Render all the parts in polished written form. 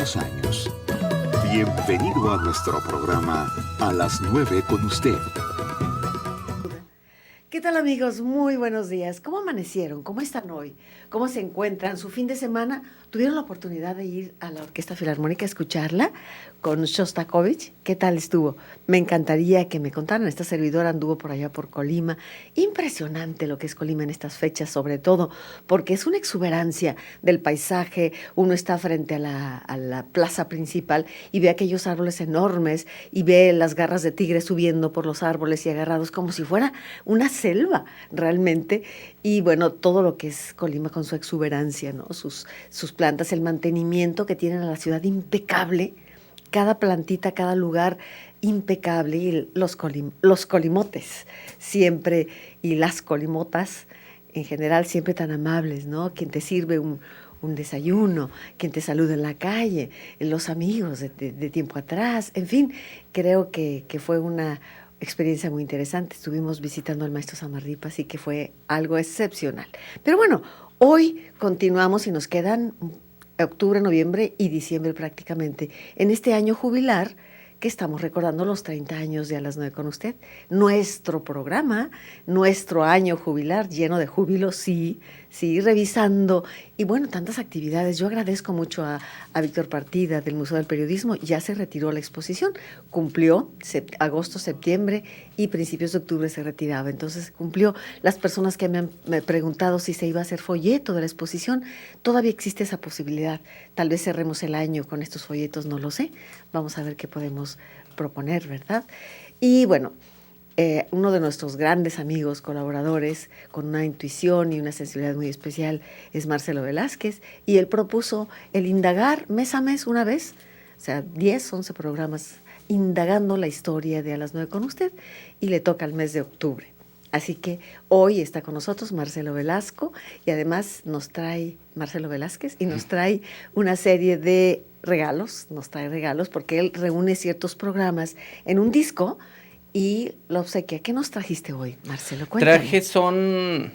2 años. Bienvenido a nuestro programa A las 9 con usted. ¿Qué tal, amigos? Muy buenos días. ¿Cómo amanecieron? ¿Cómo están hoy? ¿Cómo se encuentran? ¿Su fin de semana tuvieron la oportunidad de ir a la Orquesta Filarmónica a escucharla con Shostakovich? ¿Qué tal estuvo? Me encantaría que me contaran. Esta servidora anduvo por allá por Colima. Impresionante lo que es Colima en estas fechas, sobre todo porque es una exuberancia del paisaje. Uno está frente a la plaza principal y ve aquellos árboles enormes y ve las garras de tigre subiendo por los árboles y agarrados como si fuera una selva realmente. Y bueno, todo lo que es Colima con su exuberancia, ¿no? Sus plantas, el mantenimiento que tienen a la ciudad impecable, cada plantita, cada lugar impecable, y los colimotes siempre, y las colimotas en general siempre tan amables, ¿no? Quien te sirve un desayuno, quien te saluda en la calle, los amigos de tiempo atrás, en fin, creo que fue una experiencia muy interesante. Estuvimos visitando al maestro Samarripa, así que fue algo excepcional. Pero bueno, hoy continuamos y nos quedan octubre, noviembre y diciembre prácticamente en este año jubilar que estamos recordando los 30 años de A las 9 con usted. Nuestro programa, nuestro año jubilar lleno de júbilo, sí, revisando. Y bueno, tantas actividades. Yo agradezco mucho a Víctor Partida del Museo del Periodismo. Ya se retiró la exposición, cumplió agosto, septiembre y principios de octubre se retiraba. Entonces cumplió. Las personas que me han preguntado si se iba a hacer folleto de la exposición, todavía existe esa posibilidad. Tal vez cerremos el año con estos folletos, no lo sé. Vamos a ver qué podemos proponer, ¿verdad? Y bueno, uno de nuestros grandes amigos, colaboradores, con una intuición y una sensibilidad muy especial, es Marcelo Velázquez, y él propuso el indagar mes a mes una vez, o sea, 10, 11 programas, indagando la historia de A las 9 con usted, y le toca el mes de octubre. Así que hoy está con nosotros Marcelo Velasco, y además nos trae Marcelo Velázquez, y nos trae una serie de regalos, porque él reúne ciertos programas en un disco y lo obsequia. ¿Qué nos trajiste hoy, Marcelo? Cuéntame. Son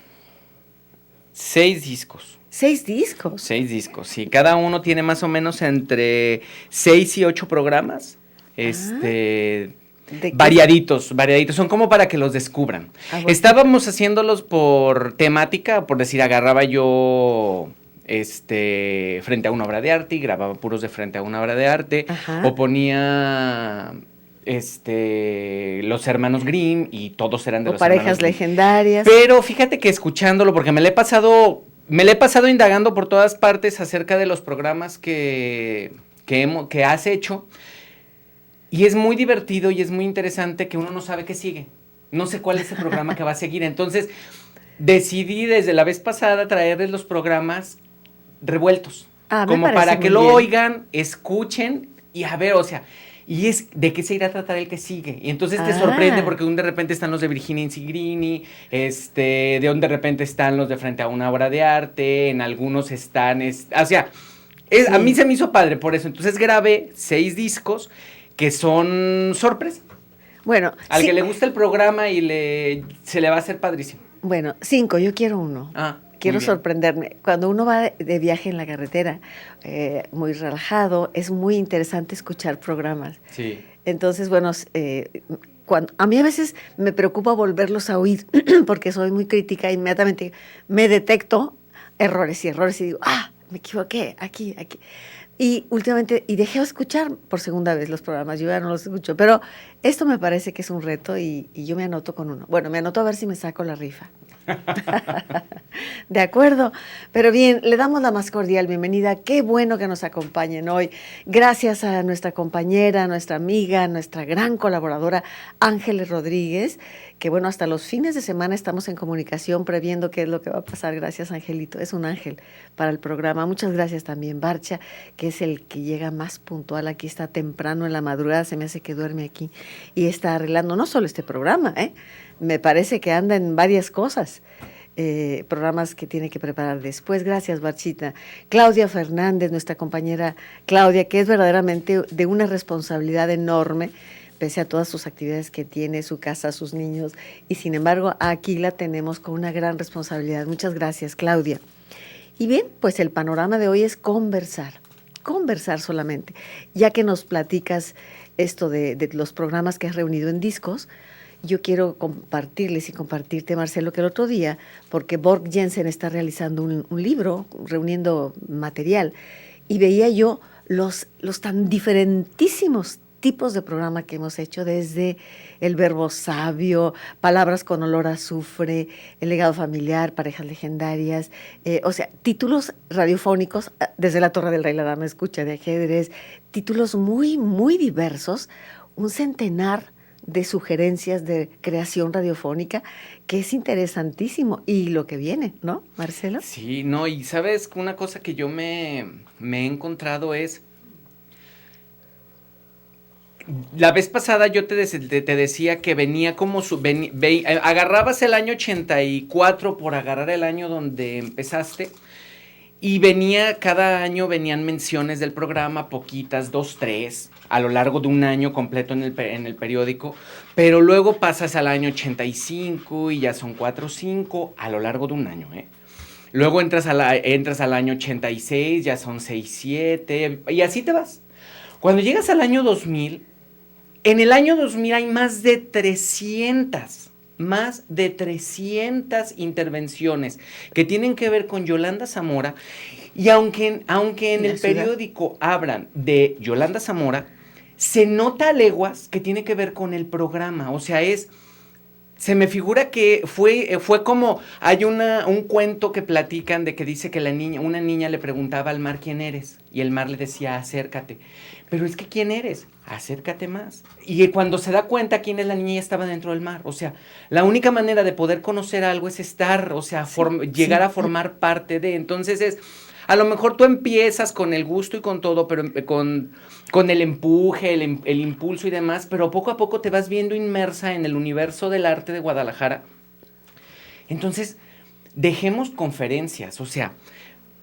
6 discos. 6 discos. 6 discos, sí. Cada uno tiene más o menos entre 6 y 8 programas. Variaditos. Son como para que los descubran. Bueno. Estábamos haciéndolos por temática, por decir, agarraba yo frente a una obra de arte y grababa puros de frente a una obra de arte. Ajá. O ponía los hermanos Grimm y todos eran de los parejas legendarias. Pero fíjate que escuchándolo, porque me le he pasado indagando por todas partes acerca de los programas que has hecho. Y es muy divertido y es muy interesante que uno no sabe qué sigue. No sé cuál es el programa que va a seguir. Entonces, decidí desde la vez pasada traerles los programas revueltos. Como para que lo oigan, escuchen y a ver, o sea, y es de qué se irá a tratar el que sigue. Y entonces te sorprende porque de repente están los de Virginia Insigrini, de repente están los de frente a una obra de arte, en algunos están, o sea, sí. A mí se me hizo padre por eso. Entonces grabé 6 discos que son sorpresa. Bueno, al que le gusta el programa y se le va a hacer padrísimo. Bueno, 5, yo quiero uno. Quiero sorprenderme. Cuando uno va de viaje en la carretera, muy relajado, es muy interesante escuchar programas. Sí. Entonces, bueno, a mí a veces me preocupa volverlos a oír, porque soy muy crítica, inmediatamente me detecto errores y digo, me equivoqué, aquí. Y últimamente, dejé de escuchar por segunda vez los programas, yo ya no los escucho, pero esto me parece que es un reto y yo me anoto con uno. Bueno, me anoto a ver si me saco la rifa. De acuerdo, pero bien, le damos la más cordial bienvenida. Qué bueno que nos acompañen hoy. Gracias a nuestra compañera, nuestra amiga, nuestra gran colaboradora Ángeles Rodríguez, que bueno, hasta los fines de semana estamos en comunicación previendo qué es lo que va a pasar. Gracias, Angelito, es un ángel para el programa. Muchas gracias también Barcha, que es el que llega más puntual, aquí está temprano en la madrugada, se me hace que duerme aquí y está arreglando no solo este programa, me parece que anda en varias cosas, programas que tiene que preparar después. Gracias, Barchita. Claudia Fernández, nuestra compañera Claudia, que es verdaderamente de una responsabilidad enorme, pese a todas sus actividades que tiene, su casa, sus niños, y sin embargo aquí la tenemos con una gran responsabilidad. Muchas gracias, Claudia. Y bien, pues el panorama de hoy es conversar. conversar solamente. Ya que nos platicas esto de los programas que has reunido en discos, yo quiero compartirles y compartirte, Marcelo, que el otro día, porque Borg Jensen está realizando un libro, reuniendo material, y veía yo los tan diferentísimos tipos de programa que hemos hecho, desde El Verbo Sabio, Palabras con Olor a Azufre, El Legado Familiar, Parejas Legendarias, o sea, títulos radiofónicos, desde La Torre del Rey, La Dama Escucha, de ajedrez, títulos muy, muy diversos, un centenar de sugerencias de creación radiofónica, que es interesantísimo, y lo que viene, ¿no, Marcelo? Sí, no, y sabes, una cosa que yo me he encontrado es, la vez pasada yo te decía que venía como agarrabas el año 84 por agarrar el año donde empezaste, y cada año venían menciones del programa, poquitas, 2, 3, a lo largo de un año completo en el periódico, pero luego pasas al año 85 y ya son 4 o 5 a lo largo de un año, ¿eh? Luego entras al año 86, ya son 6, 7, y así te vas. Cuando llegas al año 2000, en el año 2000 hay más de 300 intervenciones que tienen que ver con Yolanda Zamora, y aunque en el periódico hablan de Yolanda Zamora, se nota a leguas que tiene que ver con el programa. O sea, se me figura que fue como, hay un cuento que platican de que dice que una niña le preguntaba al mar quién eres, y el mar le decía acércate, pero es que ¿quién eres? Acércate más. Y cuando se da cuenta quién es la niña, ya estaba dentro del mar. O sea, la única manera de poder conocer algo es estar, o sea, llegar a formar parte de. Entonces a lo mejor tú empiezas con el gusto y con todo, pero con el empuje, el impulso y demás, pero poco a poco te vas viendo inmersa en el universo del arte de Guadalajara. Entonces, dejemos conferencias, o sea,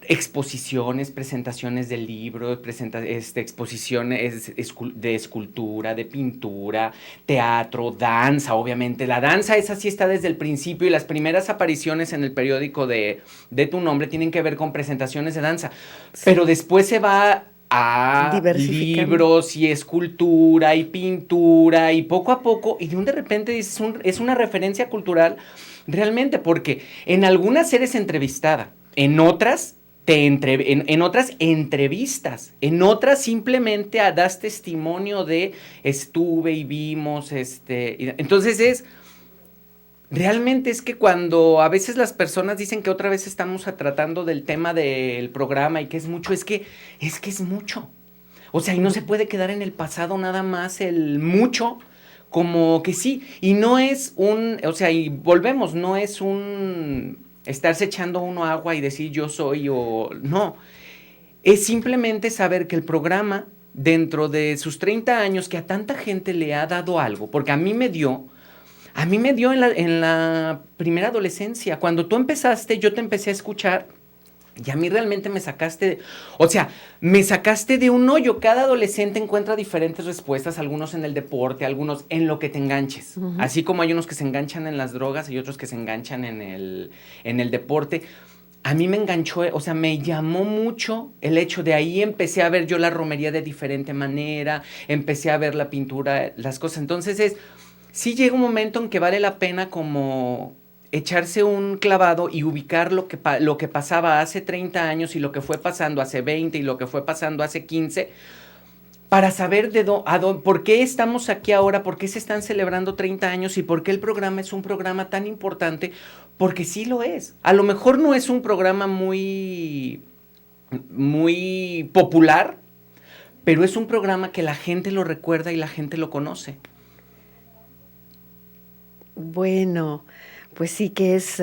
exposiciones, presentaciones del libro, exposiciones de escultura, de pintura, teatro, danza, obviamente. La danza esa sí está desde el principio, y las primeras apariciones en el periódico de Tu Nombre tienen que ver con presentaciones de danza. Sí. Pero después se va a libros y escultura y pintura, y poco a poco, y de repente es una referencia cultural realmente, porque en algunas eres entrevistada, en otras en otras entrevistas, en otras simplemente das testimonio de estuve y vimos, entonces realmente es que cuando a veces las personas dicen que otra vez estamos tratando del tema del programa y que es mucho, es que es mucho. O sea, y no se puede quedar en el pasado nada más el mucho, como que sí, y no es o sea, y volvemos, no es estarse echando uno agua y decir yo soy o no. Es simplemente saber que el programa, dentro de sus 30 años, que a tanta gente le ha dado algo, porque a mí me dio en la primera adolescencia. Cuando tú empezaste, yo te empecé a escuchar, y a mí realmente me sacaste de un hoyo. Cada adolescente encuentra diferentes respuestas, algunos en el deporte, algunos en lo que te enganches. Uh-huh. Así como hay unos que se enganchan en las drogas y otros que se enganchan en el deporte. A mí me enganchó, o sea, me llamó mucho el hecho de ahí empecé a ver yo la romería de diferente manera, empecé a ver la pintura, las cosas. Entonces sí llega un momento en que vale la pena como echarse un clavado y ubicar lo que pasaba hace 30 años y lo que fue pasando hace 20 y lo que fue pasando hace 15, para saber por qué estamos aquí ahora, por qué se están celebrando 30 años y por qué el programa es un programa tan importante, porque sí lo es. A lo mejor no es un programa muy, muy popular, pero es un programa que la gente lo recuerda y la gente lo conoce. Bueno, pues sí que es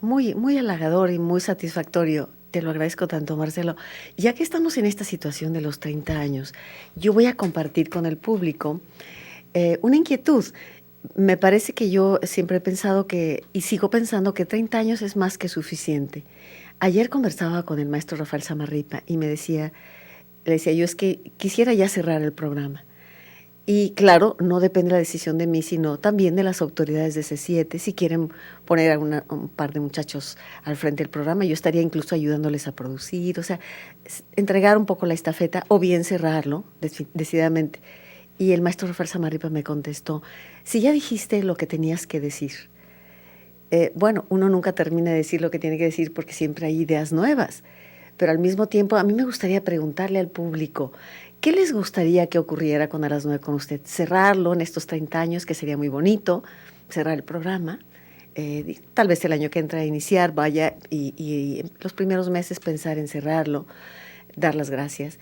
muy, muy halagador y muy satisfactorio. Te lo agradezco tanto, Marcelo. Ya que estamos en esta situación de los 30 años, yo voy a compartir con el público una inquietud. Me parece que yo siempre he pensado y sigo pensando que 30 años es más que suficiente. Ayer conversaba con el maestro Rafael Samarripa y le decía yo, es que quisiera ya cerrar el programa. Y claro, no depende la decisión de mí, sino también de las autoridades de C7. Si quieren poner a un par de muchachos al frente del programa, yo estaría incluso ayudándoles a producir, o sea, entregar un poco la estafeta o bien cerrarlo, decididamente. Y el maestro Rafael Samarripa me contestó, si ya dijiste lo que tenías que decir, bueno, uno nunca termina de decir lo que tiene que decir porque siempre hay ideas nuevas, pero al mismo tiempo a mí me gustaría preguntarle al público, ¿qué les gustaría que ocurriera con A las 9 con usted? Cerrarlo en estos 30 años, que sería muy bonito, cerrar el programa, tal vez el año que entra a iniciar, vaya, y los primeros meses pensar en cerrarlo, dar las gracias.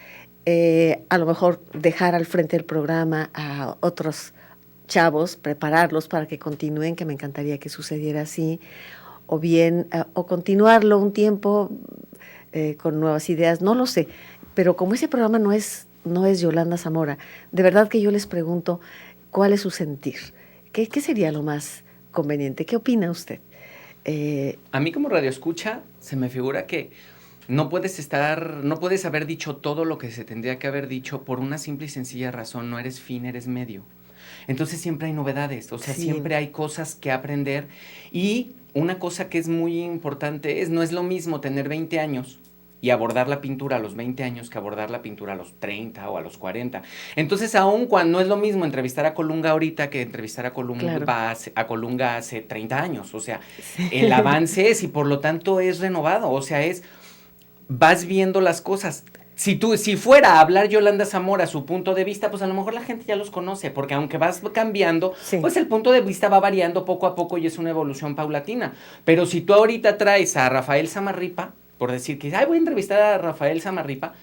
A lo mejor dejar al frente del programa a otros chavos, prepararlos para que continúen, que me encantaría que sucediera así, o bien, o continuarlo un tiempo con nuevas ideas, no lo sé, pero como ese programa no es Yolanda Zamora, de verdad que yo les pregunto, ¿cuál es su sentir? ¿Qué sería lo más conveniente? ¿Qué opina usted? A mí como radioescucha se me figura que no puedes haber dicho todo lo que se tendría que haber dicho por una simple y sencilla razón, no eres fin, eres medio. Entonces siempre hay novedades, o sea, Sí. siempre hay cosas que aprender. Y una cosa que es muy importante no es lo mismo tener 20 años y abordar la pintura a los 20 años que abordar la pintura a los 30 o a los 40. Entonces, aun cuando no es lo mismo entrevistar a Colunga ahorita que entrevistar a Colunga, Claro. a Colunga hace 30 años, o sea, Sí. el avance es y por lo tanto es renovado, o sea, vas viendo las cosas. Si fuera a hablar Yolanda Zamora su punto de vista, pues a lo mejor la gente ya los conoce, porque aunque vas cambiando, Sí. pues el punto de vista va variando poco a poco y es una evolución paulatina. Pero si tú ahorita traes a Rafael Samarripa, por decir que, voy a entrevistar a Rafael Samarripa,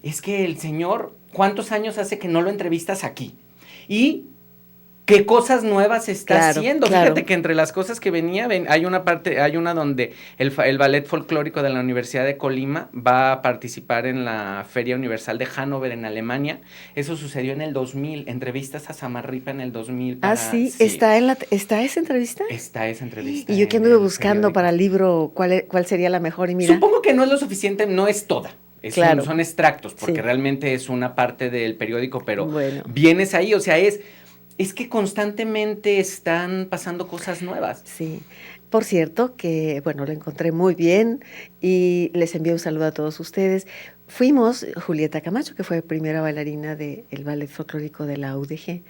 es que el señor, ¿cuántos años hace que no lo entrevistas aquí? Y ¿qué cosas nuevas está haciendo? Claro. Fíjate que entre las cosas que venía, hay una donde el ballet folclórico de la Universidad de Colima va a participar en la Feria Universal de Hannover en Alemania. Eso sucedió en el 2000, entrevistas a Samarripa en el 2000. Sí, sí. ¿está esa entrevista? Está esa entrevista. Y yo que anduve buscando para el libro cuál sería la mejor y mira. Supongo que no es lo suficiente, no es toda. Claro. Son extractos, porque Sí. realmente es una parte del periódico, pero bueno, vienes ahí, o sea, es que constantemente están pasando cosas nuevas. Sí. Por cierto, que bueno, lo encontré muy bien y les envío un saludo a todos ustedes. Fuimos, Julieta Camacho, que fue primera bailarina del ballet folclórico de la UDG,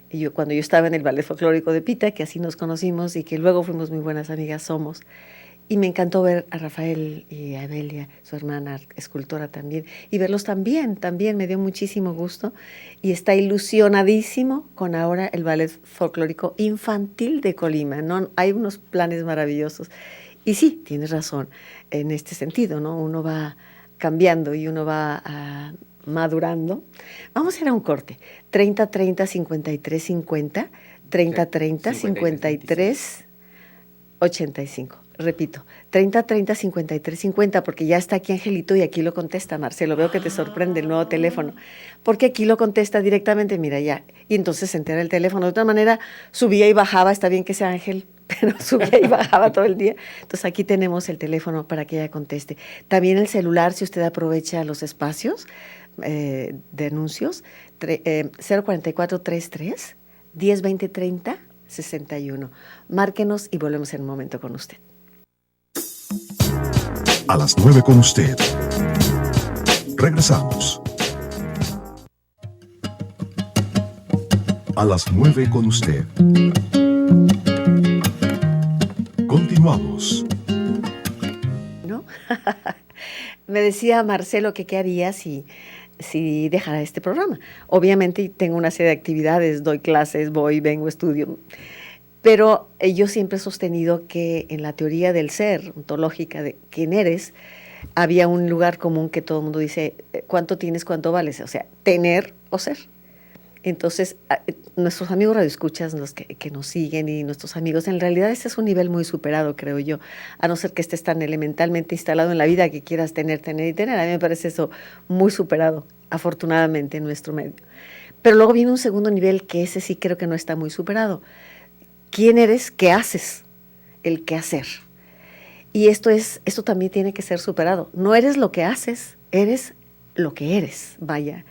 y cuando yo estaba en el ballet folclórico de Pita, que así nos conocimos y que luego fuimos muy buenas amigas, somos. Y me encantó ver a Rafael y a Evelia, su hermana, escultora también, y verlos también me dio muchísimo gusto. Y está ilusionadísimo con ahora el Ballet Folclórico Infantil de Colima, ¿no? Hay unos planes maravillosos. Y sí, tienes razón en este sentido, ¿no? Uno va cambiando y uno va madurando. Vamos a ir a un corte. 30-30-53-50, 30-30-53-85. Repito, 30-30-53-50, porque ya está aquí Angelito y aquí lo contesta, Marcelo. Veo que te sorprende el nuevo teléfono, porque aquí lo contesta directamente, mira ya. Y entonces se entera el teléfono. De otra manera, subía y bajaba, está bien que sea Ángel, pero subía y bajaba todo el día. Entonces aquí tenemos el teléfono para que ella conteste. También el celular, si usted aprovecha los espacios de anuncios, 044-33 10-20-30 61. Márquenos y volvemos en un momento con usted. A las 9 con usted. Regresamos. A las 9 con usted. Continuamos. ¿No? Me decía Marcelo que qué haría si dejara este programa. Obviamente tengo una serie de actividades, doy clases, voy, vengo, estudio. Pero yo siempre he sostenido que en la teoría del ser, ontológica de quién eres, había un lugar común que todo el mundo dice, ¿cuánto tienes, cuánto vales? O sea, tener o ser. Entonces, nuestros amigos radioescuchas, los que nos siguen y nuestros amigos, en realidad este es un nivel muy superado, creo yo, a no ser que estés tan elementalmente instalado en la vida que quieras tener. A mí me parece eso muy superado, afortunadamente, en nuestro medio. Pero luego viene un segundo nivel que ese sí creo que no está muy superado. ¿Quién eres? ¿Qué haces? El qué hacer. Y esto también tiene que ser superado. No eres lo que haces, eres lo que eres, vaya.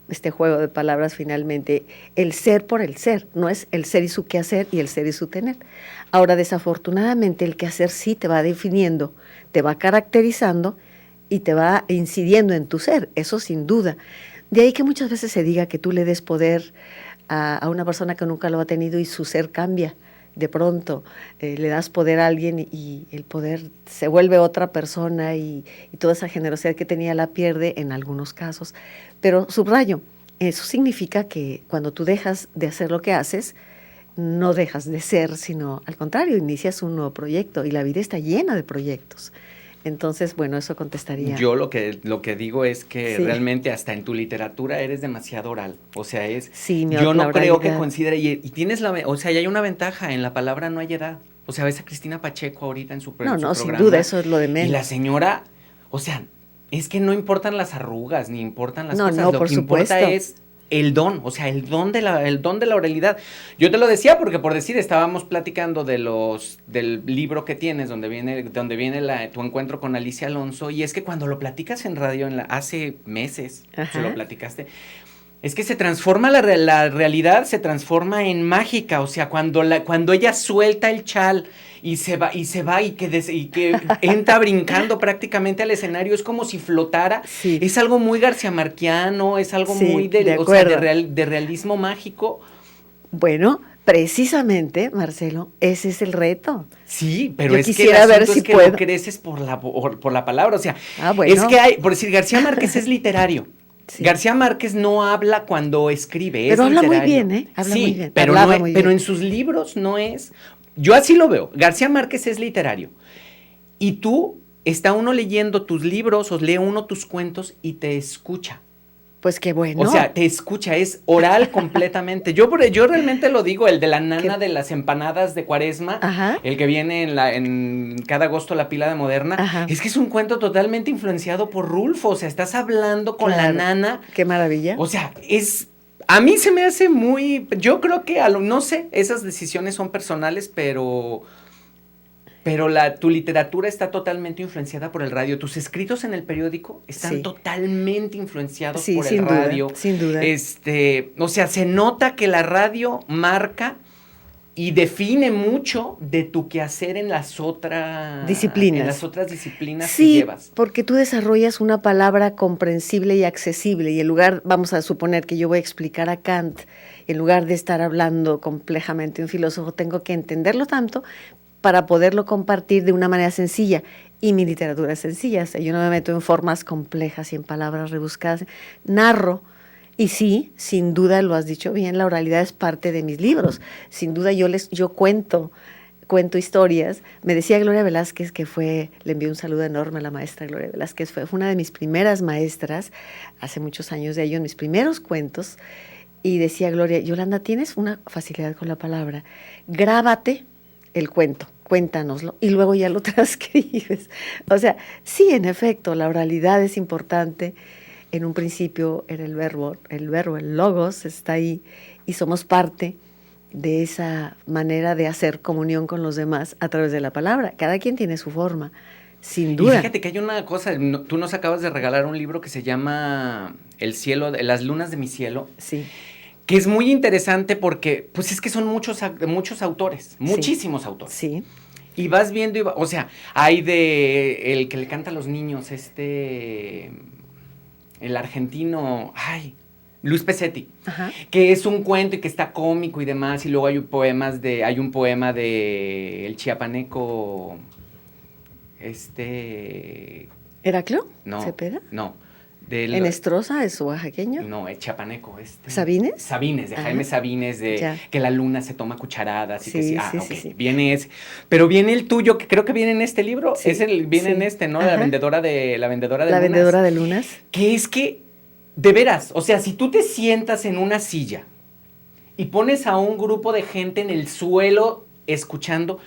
este juego de palabras finalmente, el ser por el ser, no es el ser y su quehacer y el ser y su tener. Ahora, desafortunadamente, el quehacer sí te va definiendo, te va caracterizando y te va incidiendo en tu ser, eso sin duda. De ahí que muchas veces se diga que tú le des poder a una persona que nunca lo ha tenido y su ser cambia. De pronto le das poder a alguien y el poder se vuelve otra persona y toda esa generosidad que tenía la pierde en algunos casos. Pero subrayo, eso significa que cuando tú dejas de hacer lo que haces, no dejas de ser, sino al contrario, inicias un nuevo proyecto y la vida está llena de proyectos. Entonces, bueno, eso contestaría. Yo lo que digo es que Sí. realmente hasta en tu literatura eres demasiado oral. O sea, Sí, yo no creo que oralidad. considere, y tienes o sea, y hay una ventaja, en la palabra no hay edad. O sea, ves a Cristina Pacheco ahorita en su No, su no, sin programa, duda, eso es lo de y menos. la señora, o sea, es que no importan las arrugas, ni importan las No, cosas, no, lo por que importa supuesto. es el don, o sea, el don de la oralidad. Yo te lo decía porque, por decir, estábamos platicando del libro que tienes, donde viene tu encuentro con Alicia Alonso, y es que cuando lo platicas en radio hace meses, Ajá. se lo platicaste, es que se transforma la realidad, se transforma en mágica, o sea, cuando ella suelta el chal y se va y que entra brincando prácticamente al escenario, es como si flotara. Sí. Es algo muy García Marquiano, es algo Sí, muy de o sea, acuerdo. de realismo mágico. Bueno, precisamente, Marcelo, ese es el reto. Sí, pero Yo es que el quisiera ver asunto si es que puedo. lo creces por la palabra, o sea, Bueno. es que hay, por decir, García Márquez es literario. Sí. García Márquez no habla cuando escribe, Pero es habla muy literario. bien, ¿eh? Habla sí, muy bien. pero, Hablaba no muy pero bien. en sus libros no es. Yo así lo veo. García Márquez es literario. Y está uno leyendo tus libros o lee uno tus cuentos y te escucha. Pues qué bueno. O sea, te escucha, es oral completamente. Yo realmente lo digo, el de la nana de las empanadas de Cuaresma, Ajá. el que viene en cada agosto la pila de Moderna, Ajá. es que es un cuento totalmente influenciado por Rulfo, o sea, estás hablando con la Claro. nana. Qué maravilla. O sea, a mí se me hace yo creo que, no sé, esas decisiones son personales, pero tu literatura está totalmente influenciada por el radio. Tus escritos en el periódico están Sí. totalmente influenciados Sí, por sin el duda, radio. sin duda. O sea, se nota que la radio marca y define mucho de tu quehacer en las otras Disciplinas. En las otras disciplinas que Sí, llevas. porque tú desarrollas una palabra comprensible y accesible y en lugar, vamos a suponer que yo voy a explicar a Kant, en lugar de estar hablando complejamente un filósofo, tengo que entenderlo tanto para poderlo compartir de una manera sencilla. Y mi literatura es sencilla, o sea, yo no me meto en formas complejas y en palabras rebuscadas, narro. Y sí, sin duda lo has dicho bien, la oralidad es parte de mis libros. Sin duda yo cuento historias. Me decía Gloria Velázquez, le envió un saludo enorme a la maestra Gloria Velázquez, fue una de mis primeras maestras, hace muchos años de ello, en mis primeros cuentos, y decía Gloria, Yolanda, tienes una facilidad con la palabra, grábate el cuento, cuéntanoslo, y luego ya lo transcribes. O sea, sí, en efecto, la oralidad es importante. En un principio era el verbo, el logos está ahí, y somos parte de esa manera de hacer comunión con los demás a través de la palabra. Cada quien tiene su forma, sin duda. Y fíjate que hay una cosa, tú nos acabas de regalar un libro que se llama El cielo, Las lunas de mi cielo. Sí. Que es muy interesante porque, pues es que son muchos autores, muchísimos autores. Sí. Y vas viendo, o sea, hay el que le canta a los niños, el argentino, Luis Pesetti, Ajá. que es un cuento y que está cómico y demás, y luego hay un poema de el chiapaneco, ¿Heraclio? no, ¿Cepeda? no, ¿Enestrosa es oaxaqueño? no, el chiapaneco, ¿Sabines? Sabines, de Jaime Sabines, Ya. que la luna se toma cucharadas y que Sí, sí, sí, ok, sí, sí. viene ese, pero viene el tuyo, que creo que viene en este libro, Sí, viene sí. en este, ¿no? Ajá. La vendedora de La lunas. vendedora de lunas. Que es que, de veras, o sea, si tú te sientas en una silla y pones a un grupo de gente en el suelo escuchando,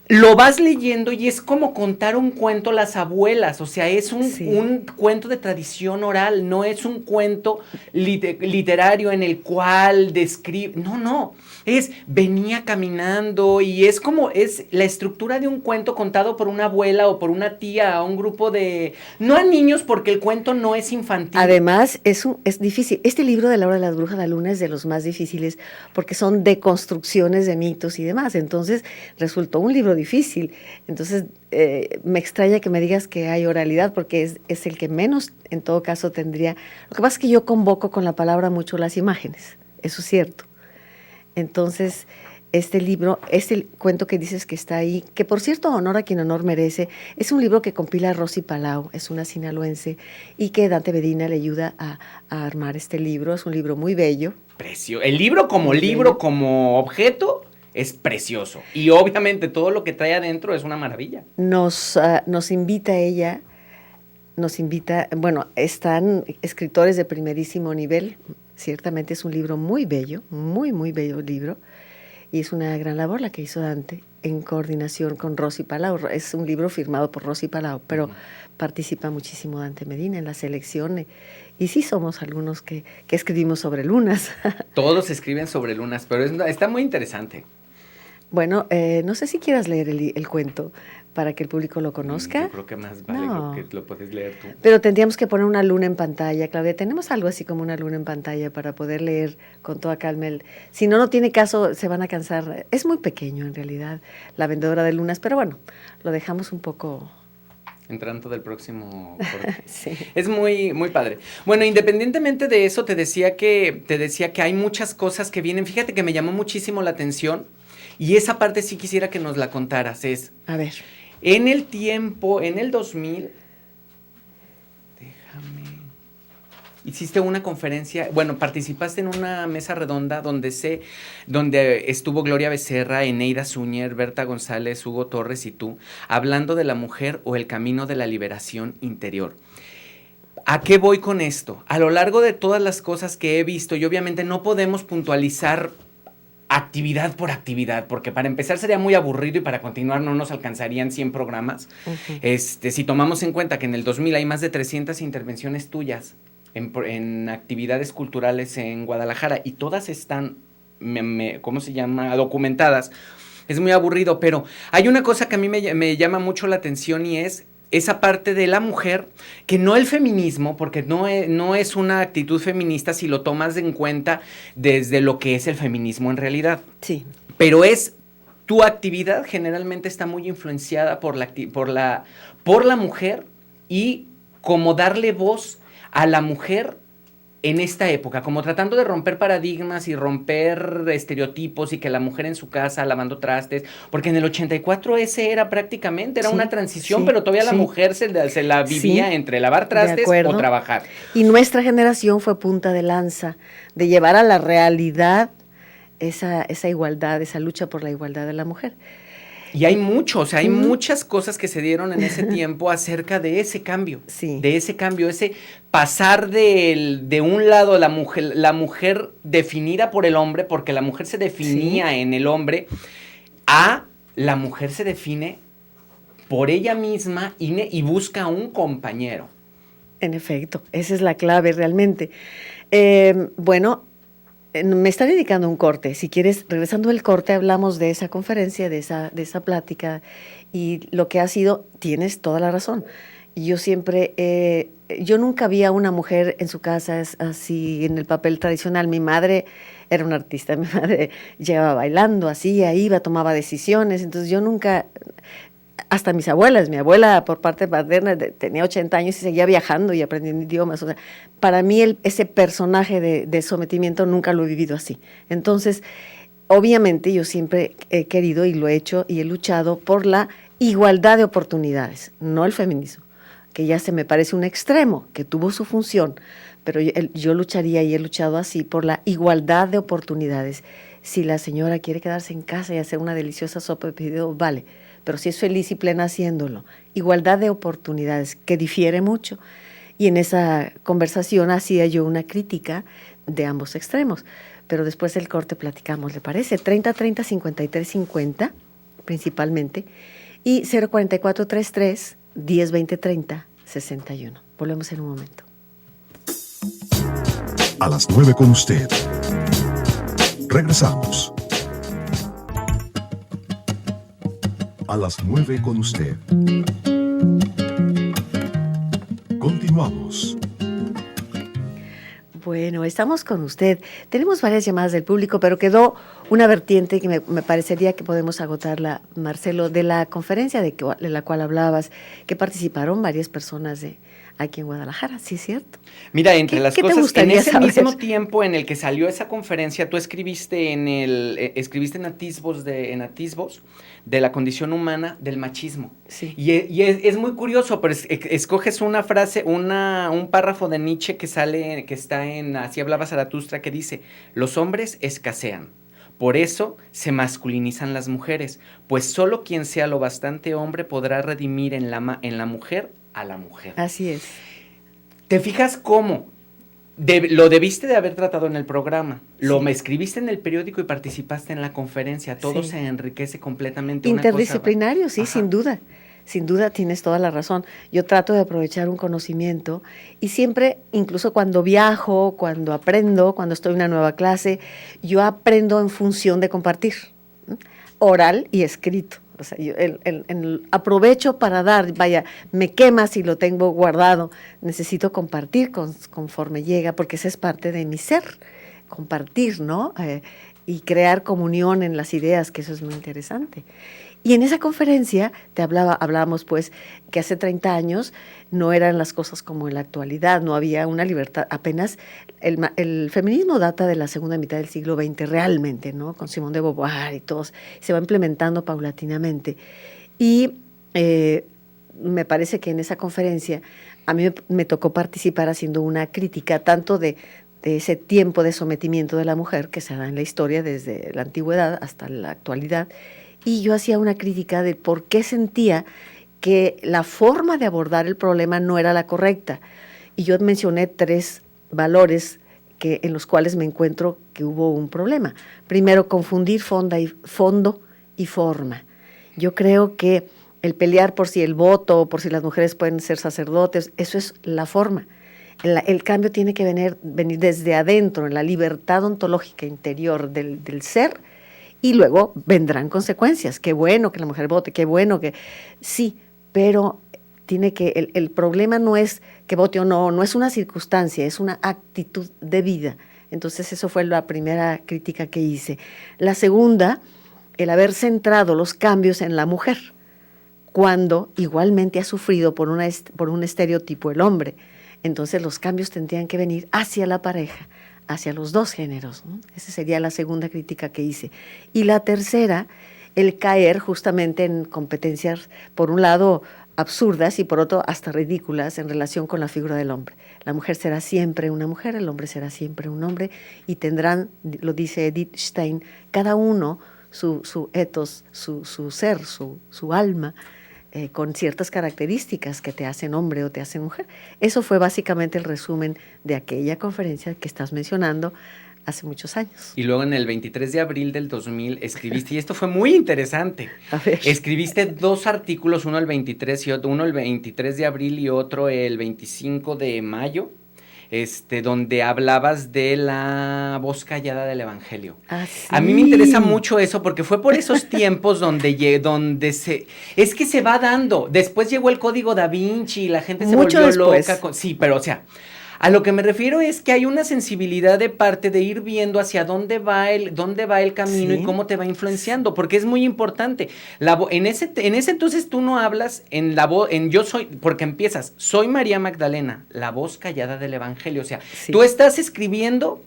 lo vas leyendo y es como contar un cuento a las abuelas, o sea, es un cuento de tradición oral, no es un cuento literario en el cual describe, no, venía caminando y es como, es la estructura de un cuento contado por una abuela o por una tía a un grupo de, no a niños porque el cuento no es infantil. Además, es difícil. Este libro de La Hora de las Brujas de la Luna es de los más difíciles porque son deconstrucciones de mitos y demás, entonces resultó un libro difícil. Entonces, me extraña que me digas que hay oralidad, porque es el que menos, en todo caso, tendría. Lo que pasa es que yo convoco con la palabra mucho las imágenes, eso es cierto. Entonces, este libro, este cuento que dices que está ahí, que por cierto, honor a quien honor merece, es un libro que compila Rosy Palau, es una sinaloense, y que Dante Medina le ayuda a armar este libro. Es un libro muy bello. El libro como como objeto, es precioso. Y obviamente todo lo que trae adentro es una maravilla. Nos invita ella, bueno, están escritores de primerísimo nivel. Ciertamente es un libro muy bello, muy, muy bello libro. Y es una gran labor la que hizo Dante en coordinación con Rosy Palau. Es un libro firmado por Rosy Palau, pero participa muchísimo Dante Medina en la selección. Y sí somos algunos que escribimos sobre lunas. Todos escriben sobre lunas, pero está muy interesante. Bueno, no sé si quieras leer el cuento para que el público lo conozca. Yo creo que más vale que lo puedes leer tú. Pero tendríamos que poner una luna en pantalla, Claudia. Tenemos algo así como una luna en pantalla para poder leer con toda calma. Si no tiene caso, se van a cansar. Es muy pequeño en realidad, La Vendedora de Lunas, pero bueno, lo dejamos un poco... Entrando del próximo corte. Sí. Es muy, muy padre. Bueno, independientemente de eso, te decía que hay muchas cosas que vienen. Fíjate que me llamó muchísimo la atención y esa parte sí quisiera que nos la contaras. A ver. En el tiempo, en el 2000, hiciste una conferencia, bueno, participaste en una mesa redonda donde estuvo Gloria Becerra, Eneida Zúñer, Berta González, Hugo Torres y tú, hablando de la mujer o el camino de la liberación interior. ¿A qué voy con esto? A lo largo de todas las cosas que he visto, y obviamente no podemos puntualizar actividad por actividad, porque para empezar sería muy aburrido y para continuar no nos alcanzarían 100 programas. Uh-huh. Si tomamos en cuenta que en el 2000 hay más de 300 intervenciones tuyas en actividades culturales en Guadalajara y todas están, ¿cómo se llama?, documentadas, es muy aburrido, pero hay una cosa que a mí me llama mucho la atención y es esa parte de la mujer, que no el feminismo, porque no es una actitud feminista si lo tomas en cuenta desde lo que es el feminismo en realidad. Sí. Pero tu actividad generalmente está muy influenciada por la mujer y como darle voz a la mujer en esta época, como tratando de romper paradigmas y romper estereotipos y que la mujer en su casa lavando trastes, porque en el 84 ese era prácticamente, una transición, pero todavía la mujer se la vivía entre lavar trastes o trabajar. Y nuestra generación fue punta de lanza de llevar a la realidad esa igualdad, esa lucha por la igualdad de la mujer. Y hay hay muchas cosas que se dieron en ese tiempo acerca de ese cambio, ese pasar de un lado la mujer definida por el hombre, porque la mujer se definía en el hombre, a la mujer se define por ella misma y busca un compañero. En efecto, esa es la clave realmente. Me está dedicando un corte. Si quieres, regresando al corte, hablamos de esa conferencia, de esa plática y lo que ha sido. Tienes toda la razón. Yo nunca vi a una mujer en su casa así en el papel tradicional. Mi madre era una artista, mi madre llevaba bailando, así, iba, tomaba decisiones. Entonces yo nunca... Hasta mis abuelas, mi abuela por parte paterna tenía 80 años y seguía viajando y aprendiendo idiomas. O sea, para mí ese personaje de sometimiento nunca lo he vivido así. Entonces, obviamente yo siempre he querido y lo he hecho y he luchado por la igualdad de oportunidades, no el feminismo, que ya se me parece un extremo, que tuvo su función, pero yo lucharía y he luchado así por la igualdad de oportunidades. Si la señora quiere quedarse en casa y hacer una deliciosa sopa de fideo, vale, pero si es feliz y plena haciéndolo. Igualdad de oportunidades, que difiere mucho. Y en esa conversación hacía yo una crítica de ambos extremos. Pero después del corte platicamos, ¿le parece? 30-30-53-50 principalmente, y 04433 102030 61. Volvemos en un momento. A las 9 con usted. Regresamos. A las 9 con usted. Continuamos. Bueno, estamos con usted. Tenemos varias llamadas del público, pero quedó una vertiente que me parecería que podemos agotarla, Marcelo, de la conferencia de la cual hablabas, que participaron varias personas aquí en Guadalajara, ¿sí es cierto? Mira, entre las ¿Qué te cosas, en gustaría ese saber? mismo tiempo en el que salió esa conferencia, tú escribiste en Atisbos de la condición humana del machismo. Sí. Y es muy curioso, pero escoges una frase, un párrafo de Nietzsche que está en Así hablaba Zaratustra, que dice: los hombres escasean. Por eso se masculinizan las mujeres, pues solo quien sea lo bastante hombre podrá redimir en la mujer a la mujer. Así es. ¿Te fijas cómo? Lo debiste de haber tratado en el programa, me escribiste en el periódico y participaste en la conferencia, todo Sí. se enriquece completamente. Interdisciplinario, sí, Ajá. sin duda tienes toda la razón. Yo trato de aprovechar un conocimiento y siempre, incluso cuando viajo, cuando aprendo, cuando estoy en una nueva clase, yo aprendo en función de compartir, ¿no? Oral y escrito. O sea, yo aprovecho para dar, vaya, me quema si lo tengo guardado, necesito compartir conforme llega, porque esa es parte de mi ser, compartir, ¿no? Y crear comunión en las ideas, que eso es muy interesante. Y en esa conferencia hablábamos pues que hace 30 años no eran las cosas como en la actualidad, no había una libertad, apenas el feminismo data de la segunda mitad del siglo XX realmente, ¿no? Con Simone de Beauvoir y todos, se va implementando paulatinamente. Y me parece que en esa conferencia a mí me tocó participar haciendo una crítica tanto de ese tiempo de sometimiento de la mujer que se da en la historia desde la antigüedad hasta la actualidad. Y yo hacía una crítica de por qué sentía que la forma de abordar el problema no era la correcta. Y yo mencioné 3 valores en los cuales me encuentro que hubo un problema. Primero, confundir fondo y forma. Yo creo que el pelear por si el voto, por si las mujeres pueden ser sacerdotes, eso es la forma. El cambio tiene que venir desde adentro, en la libertad ontológica interior del ser. Y luego vendrán consecuencias. Qué bueno que la mujer vote, qué bueno que... Sí, pero el problema no es que vote o no es una circunstancia, es una actitud de vida. Entonces eso fue la primera crítica que hice. La segunda, el haber centrado los cambios en la mujer, cuando igualmente ha sufrido por un estereotipo el hombre. Entonces los cambios tendrían que venir hacia la pareja, hacia los 2 géneros, ¿no? Esa sería la segunda crítica que hice. Y la tercera, el caer justamente en competencias, por un lado, absurdas y por otro, hasta ridículas en relación con la figura del hombre. La mujer será siempre una mujer, el hombre será siempre un hombre, y tendrán, lo dice Edith Stein, cada uno su ethos, su ser, su alma, con ciertas características que te hacen hombre o te hacen mujer. Eso fue básicamente el resumen de aquella conferencia que estás mencionando hace muchos años. Y luego en el 23 de abril del 2000 escribiste, y esto fue muy interesante, escribiste 2 artículos, uno el 23 de abril y otro el 25 de mayo, donde hablabas de la voz callada del Evangelio. Ah, sí. A mí me interesa mucho eso porque fue por esos tiempos donde es que se va dando. Después llegó el Código Da Vinci y la gente se Mucho volvió después. loca. Sí, pero o sea, a lo que me refiero es que hay una sensibilidad de parte de ir viendo hacia dónde va el camino, Sí. y cómo te va influenciando, porque es muy importante. En ese entonces tú no hablas en la voz, porque empiezas, soy María Magdalena, la voz callada del Evangelio. O sea, Sí. tú estás escribiendo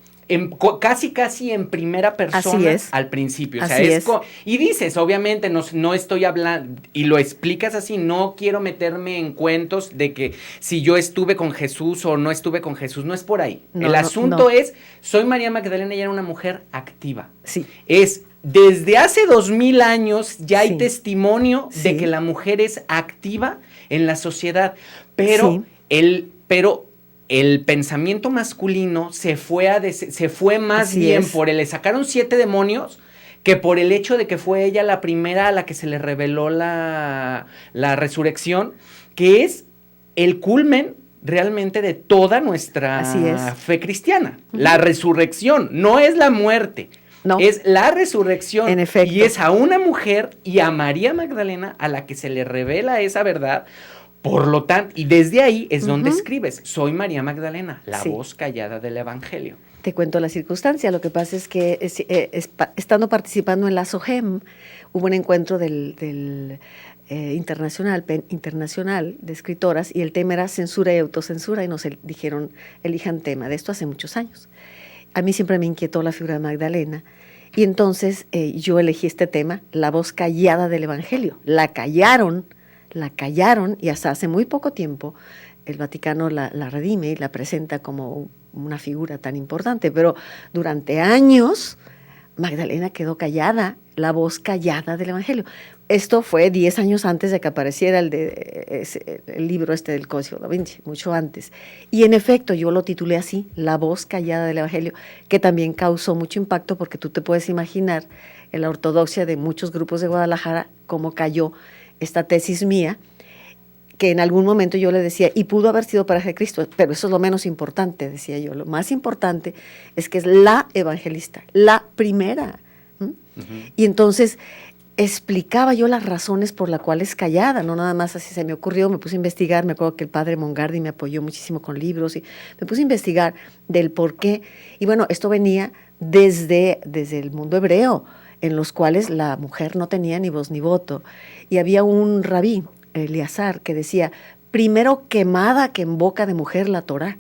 casi en primera persona. Así es. Al principio. O sea, Así es. Y dices, obviamente, no estoy hablando, y lo explicas así, no quiero meterme en cuentos de que si yo estuve con Jesús o no estuve con Jesús, no es por ahí. El asunto es, soy María Magdalena y era una mujer activa. Sí. Desde hace 2000 años ya hay Sí. testimonio de Sí. que la mujer es activa en la sociedad, pero el pensamiento masculino se fue más Así bien es. le sacaron 7 demonios que por el hecho de que fue ella la primera a la que se le reveló la resurrección, que es el culmen realmente de toda nuestra fe cristiana. La resurrección, no es la muerte. No. Es la resurrección. En efecto. Y es a una mujer y a María Magdalena a la que se le revela esa verdad. Por lo tanto, y desde ahí es donde escribes, soy María Magdalena, la voz callada del Evangelio. Te cuento la circunstancia, lo que pasa es que estando participando en la SOGEM, hubo un encuentro del internacional de escritoras, y el tema era censura y autocensura, y nos dijeron, elijan tema, de esto hace muchos años. A mí siempre me inquietó la figura de Magdalena, y entonces yo elegí este tema, la voz callada del Evangelio. La callaron, y hasta hace muy poco tiempo el Vaticano la redime y la presenta como una figura tan importante, pero durante años Magdalena quedó callada, la voz callada del Evangelio. Esto fue 10 años antes de que apareciera el libro del Código Da Vinci, mucho antes. Y en efecto, yo lo titulé así, La voz callada del Evangelio, que también causó mucho impacto, porque tú te puedes imaginar en la ortodoxia de muchos grupos de Guadalajara cómo cayó esta tesis mía, que en algún momento yo le decía, y pudo haber sido para Cristo, pero eso es lo menos importante, decía yo. Lo más importante es que es la evangelista, la primera. Y entonces explicaba yo las razones por las cuales es callada, no nada más así se me ocurrió, me puse a investigar, me acuerdo que el padre Mongardi me apoyó muchísimo con libros, y me puse a investigar del por qué. Y bueno, esto venía desde el mundo hebreo, en los cuales la mujer no tenía ni voz ni voto. Y había un rabí, Eleazar, que decía, primero quemada que en boca de mujer la Torá.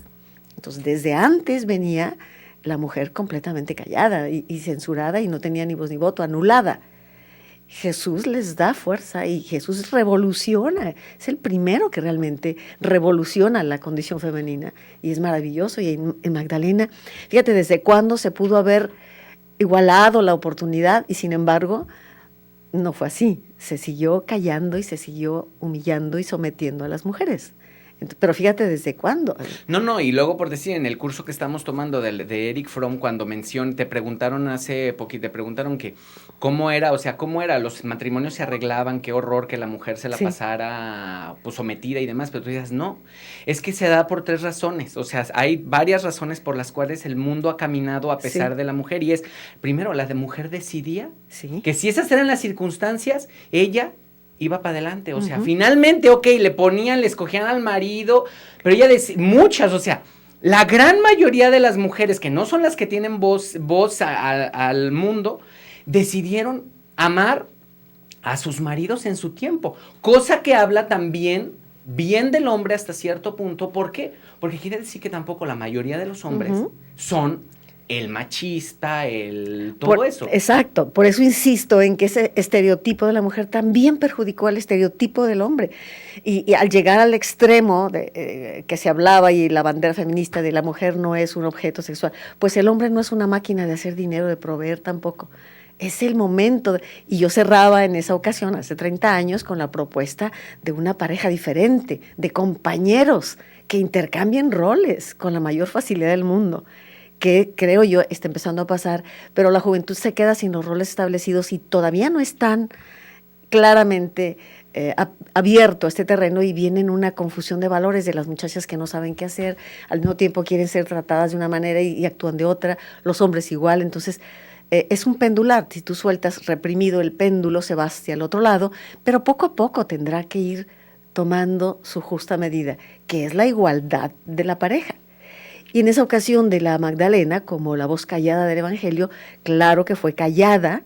Entonces, desde antes venía la mujer completamente callada y censurada, y no tenía ni voz ni voto, anulada. Jesús les da fuerza y Jesús revoluciona, es el primero que realmente revoluciona la condición femenina, y es maravilloso. Y en Magdalena, fíjate desde cuándo se pudo haber igualado la oportunidad, y sin embargo no fue así, se siguió callando y se siguió humillando y sometiendo a las mujeres. Pero fíjate desde cuándo. No, y luego por decir, en el curso que estamos tomando de Eric Fromm, cuando te preguntaron hace poquito, te preguntaron que cómo era, los matrimonios se arreglaban, qué horror que la mujer se la pasara pues sometida y demás, pero tú dices, no, es que se da por 3 razones, o sea, hay varias razones por las cuales el mundo ha caminado a pesar de la mujer, y es, primero, la de mujer decidía que si esas eran las circunstancias, ella iba para adelante, o sea, finalmente, le escogían al marido, pero ella muchas, o sea, la gran mayoría de las mujeres, que no son las que tienen voz al mundo, decidieron amar a sus maridos en su tiempo, cosa que habla también bien del hombre hasta cierto punto. ¿Por qué? Porque quiere decir que tampoco la mayoría de los hombres son el machista, todo eso. Exacto, por eso insisto en que ese estereotipo de la mujer también perjudicó al estereotipo del hombre. Y al llegar al extremo que se hablaba, y la bandera feminista de la mujer no es un objeto sexual, pues el hombre no es una máquina de hacer dinero, de proveer tampoco. Es el momento. Y yo cerraba en esa ocasión, hace 30 años, con la propuesta de una pareja diferente, de compañeros que intercambien roles con la mayor facilidad del mundo, que creo yo está empezando a pasar, pero la juventud se queda sin los roles establecidos y todavía no están claramente abierto a este terreno, y viene una confusión de valores de las muchachas que no saben qué hacer, al mismo tiempo quieren ser tratadas de una manera y actúan de otra, los hombres igual. Entonces es un pendular, si tú sueltas reprimido el péndulo se va hacia el otro lado, pero poco a poco tendrá que ir tomando su justa medida, que es la igualdad de la pareja. Y en esa ocasión de la Magdalena, como la voz callada del Evangelio, claro que fue callada.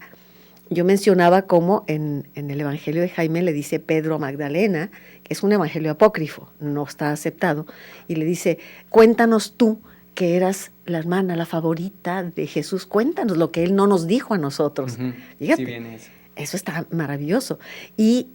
Yo mencionaba cómo en el Evangelio de Jaime le dice Pedro a Magdalena, que es un evangelio apócrifo, no está aceptado, y le dice, cuéntanos tú, que eras la hermana, la favorita de Jesús, cuéntanos lo que él no nos dijo a nosotros. Fíjate, sí, bien eso está maravilloso. Y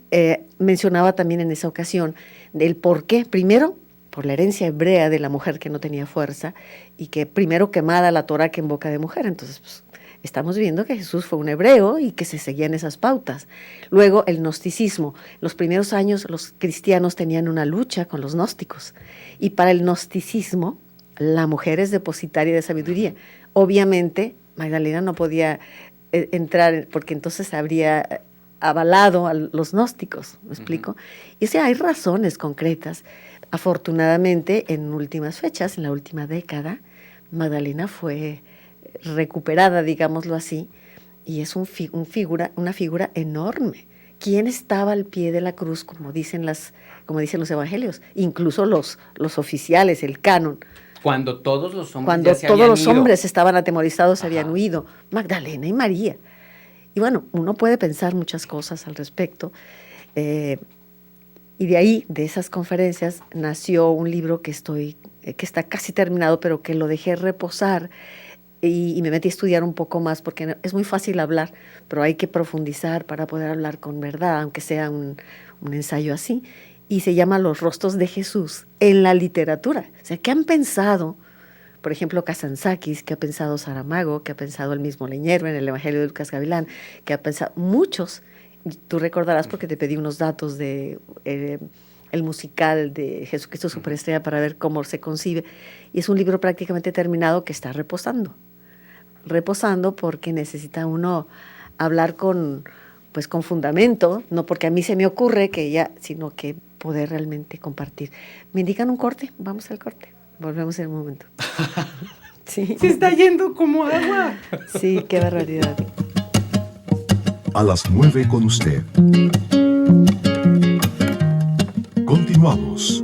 mencionaba también en esa ocasión del por qué, primero, por la herencia hebrea de la mujer que no tenía fuerza, y que primero quemada la Torá que en boca de mujer. Entonces, pues, estamos viendo que Jesús fue un hebreo y que se seguían esas pautas. Luego, el gnosticismo. Los primeros años los cristianos tenían una lucha con los gnósticos, y para el gnosticismo la mujer es depositaria de sabiduría. Obviamente, Magdalena no podía entrar, porque entonces habría avalado a los gnósticos, ¿me explico? Y o sea, hay razones concretas. Afortunadamente, en últimas fechas, en la última década, Magdalena fue recuperada, digámoslo así, y es una figura enorme. ¿Quién estaba al pie de la cruz, como dicen los evangelios? Incluso los oficiales, el canon. Cuando todos los hombres Cuando ya se todos habían los ido. hombres estaban atemorizados, Ajá. habían huido. Magdalena y María. Y bueno, uno puede pensar muchas cosas al respecto. Y de ahí, de esas conferencias, nació un libro que está casi terminado, pero que lo dejé reposar y me metí a estudiar un poco más, porque es muy fácil hablar, pero hay que profundizar para poder hablar con verdad, aunque sea un ensayo así. Y se llama Los rostros de Jesús en la literatura. O sea, ¿qué han pensado? Por ejemplo, Kazantzakis, que ha pensado Saramago, que ha pensado el mismo Leñero en el Evangelio de Lucas Gavilán, que ha pensado muchos. Tú recordarás porque te pedí unos datos de el musical de Jesucristo Superestrella para ver cómo se concibe. Y es un libro prácticamente terminado que está reposando porque necesita uno hablar con fundamento, no porque a mí se me ocurre sino que poder realmente compartir. ¿Me indican un corte? Vamos al corte. Volvemos en un momento. Sí. Se está yendo como agua. Sí, qué barbaridad. A las 9 con usted. Continuamos.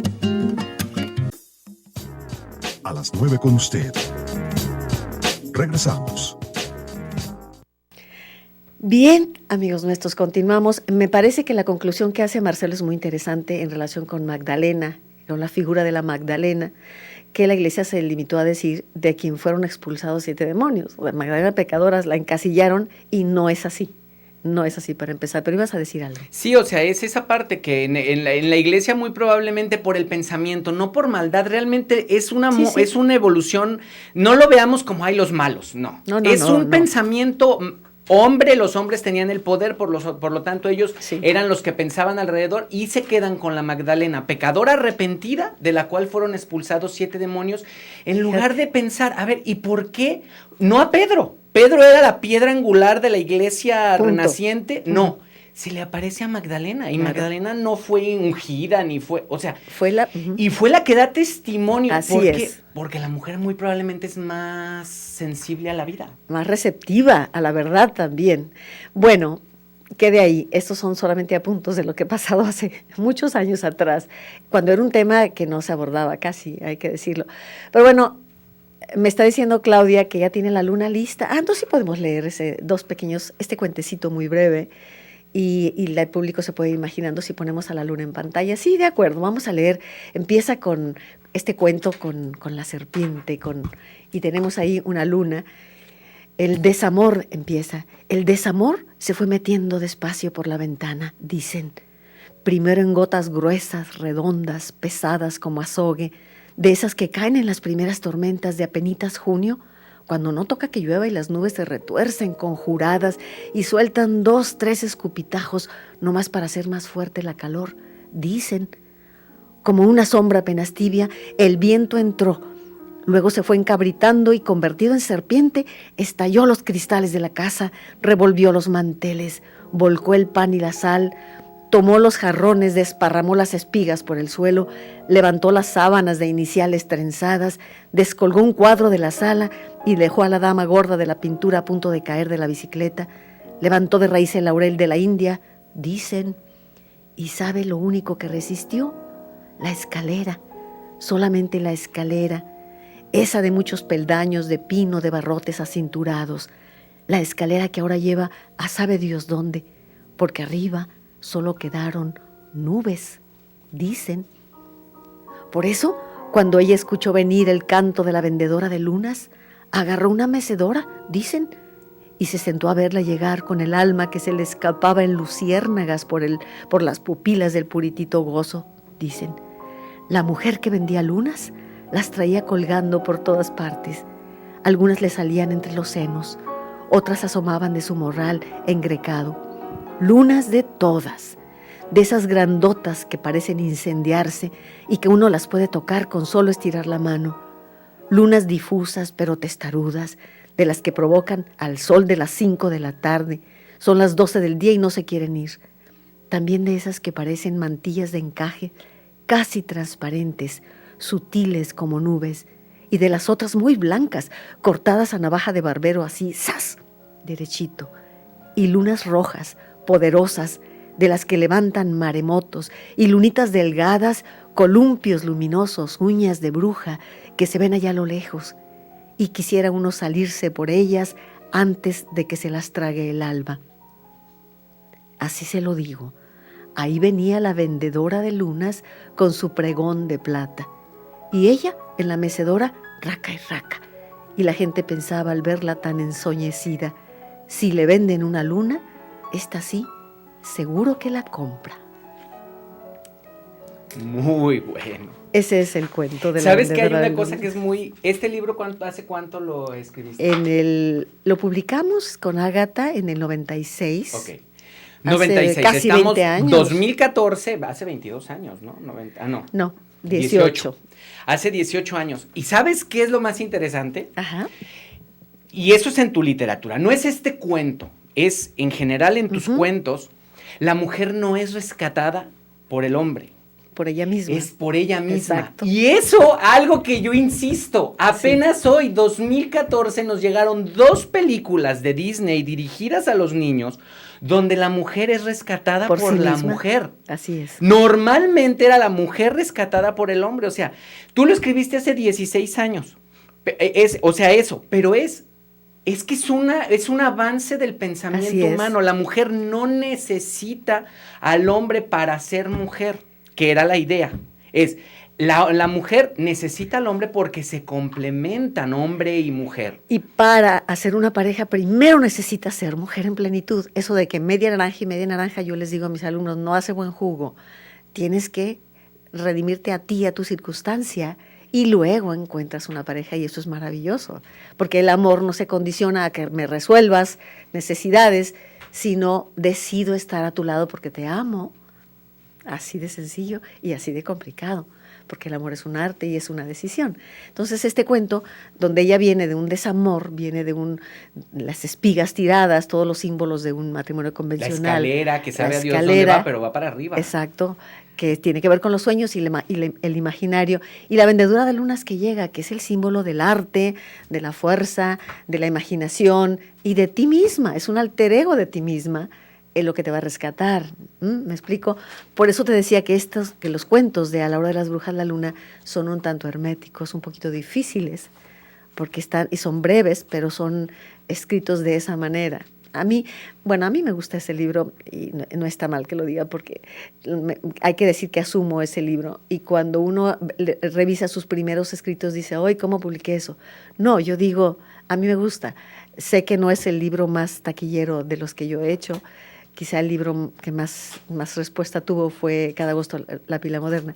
A las 9 con usted. Regresamos. Bien, amigos nuestros, continuamos. Me parece que la conclusión que hace Marcelo es muy interesante en relación con Magdalena, con la figura de la Magdalena, que la iglesia se limitó a decir de quien fueron expulsados 7 demonios. La Magdalena pecadoras la encasillaron y no es así. No es así para empezar, pero ibas a decir algo. Sí, o sea, es esa parte que en la iglesia muy probablemente por el pensamiento, no por maldad, realmente es una evolución. No lo veamos como hay los malos, no. Es un pensamiento. Los hombres tenían el poder, por lo tanto ellos eran los que pensaban alrededor y se quedan con la Magdalena, pecadora arrepentida, de la cual fueron expulsados 7 demonios, en lugar de pensar, a ver, ¿y por qué? No a Pedro. Pedro era la piedra angular de la iglesia renaciente. No, se le aparece a Magdalena y Magdalena no fue ungida ni fue, o sea, fue la que da testimonio. Así ¿Por es. qué? Porque la mujer muy probablemente es más sensible a la vida. Más receptiva a la verdad también. Bueno, quede ahí. Estos son solamente apuntos de lo que ha pasado hace muchos años atrás, cuando era un tema que no se abordaba casi, hay que decirlo. Pero bueno, me está diciendo Claudia que ya tiene la luna lista. Entonces sí podemos leer este cuentecito muy breve y el público se puede ir imaginando si ponemos a la luna en pantalla. Sí, de acuerdo, vamos a leer. Empieza con este cuento con la serpiente y tenemos ahí una luna. El desamor empieza. El desamor se fue metiendo despacio por la ventana, dicen. Primero en gotas gruesas, redondas, pesadas como azogue, de esas que caen en las primeras tormentas de apenitas junio, cuando no toca que llueva y las nubes se retuercen conjuradas y sueltan 2, 3 escupitajos, nomás para hacer más fuerte la calor, dicen. Como una sombra apenas tibia, el viento entró, luego se fue encabritando y convertido en serpiente, estalló los cristales de la casa, revolvió los manteles, volcó el pan y la sal, tomó los jarrones, desparramó las espigas por el suelo, levantó las sábanas de iniciales trenzadas, descolgó un cuadro de la sala y dejó a la dama gorda de la pintura a punto de caer de la bicicleta, levantó de raíz el laurel de la India, dicen, y ¿sabe lo único que resistió? La escalera, solamente la escalera, esa de muchos peldaños de pino de barrotes acinturados, la escalera que ahora lleva a sabe Dios dónde, porque arriba solo quedaron nubes, dicen. Por eso, cuando ella escuchó venir el canto de la vendedora de lunas, agarró una mecedora, dicen, y se sentó a verla llegar con el alma que se le escapaba en luciérnagas por las pupilas del puritito gozo, dicen. La mujer que vendía lunas las traía colgando por todas partes. Algunas le salían entre los senos, otras asomaban de su morral engrecado. Lunas de todas, de esas grandotas que parecen incendiarse y que uno las puede tocar con solo estirar la mano. lunas difusas pero testarudas, de las que provocan al sol de las 5 de la tarde. Son las 12 del día y no se quieren ir. También de esas que parecen mantillas de encaje, casi transparentes, sutiles como nubes, y de las otras muy blancas, cortadas a navaja de barbero así, ¡zas!, derechito. Y lunas rojas, poderosas, de las que levantan maremotos, y lunitas delgadas, columpios luminosos, uñas de bruja, que se ven allá a lo lejos, y quisiera uno salirse por ellas antes de que se las trague el alba. Así se lo digo. Ahí venía la vendedora de lunas con su pregón de plata, y ella en la mecedora raca y raca, y la gente pensaba al verla tan ensoñecida, si le venden una luna, esta sí, seguro que la compra. Muy bueno. Ese es el cuento de la ¿Sabes que hay vendedora una de cosa lunas? que es muy... ¿Este libro hace cuánto lo escribiste? Lo publicamos con Ágata en el 96. Ok. 96. Casi Estamos 20 años. 2014, hace 22 años, ¿no? No. No, 18. Hace 18 años. ¿Y sabes qué es lo más interesante? Ajá. Y eso es en tu literatura. No es este cuento. Es, en general, en tus cuentos, la mujer no es rescatada por el hombre. Por ella misma. Es por ella misma. Exacto. Y eso, algo que yo insisto, apenas hoy, 2014, nos llegaron 2 películas de Disney dirigidas a los niños, donde la mujer es rescatada por sí la misma. mujer. Así es. Normalmente era la mujer rescatada por el hombre. O sea, tú lo escribiste hace 16 años. Pero es que es un avance del pensamiento humano. La mujer no necesita al hombre para ser mujer, que era la idea. La mujer necesita al hombre porque se complementan hombre y mujer. Y para hacer una pareja, primero necesita ser mujer en plenitud. Eso de que media naranja y media naranja, yo les digo a mis alumnos, no hace buen jugo. Tienes que redimirte a ti, a tu circunstancia, y luego encuentras una pareja, y eso es maravilloso. Porque el amor no se condiciona a que me resuelvas necesidades, sino decido estar a tu lado porque te amo. Así de sencillo y así de complicado, porque el amor es un arte y es una decisión. Entonces este cuento, donde ella viene de un desamor, viene de las espigas tiradas, todos los símbolos de un matrimonio convencional. La escalera, que sabe a Dios dónde va, pero va para arriba. Exacto, que tiene que ver con los sueños y el imaginario. Y la vendedora de lunas que llega, que es el símbolo del arte, de la fuerza, de la imaginación y de ti misma, es un alter ego de ti misma, es lo que te va a rescatar. ¿Me explico? Por eso te decía que los cuentos de A la hora de las brujas la luna son un tanto herméticos, un poquito difíciles, porque son breves, pero son escritos de esa manera. A mí me gusta ese libro, y no está mal que lo diga, porque hay que decir que asumo ese libro, y cuando uno revisa sus primeros escritos dice, ¡ay, cómo publiqué eso! No, yo digo, a mí me gusta. Sé que no es el libro más taquillero de los que yo he hecho. Quizá el libro que más respuesta tuvo fue Cada agosto la pila moderna.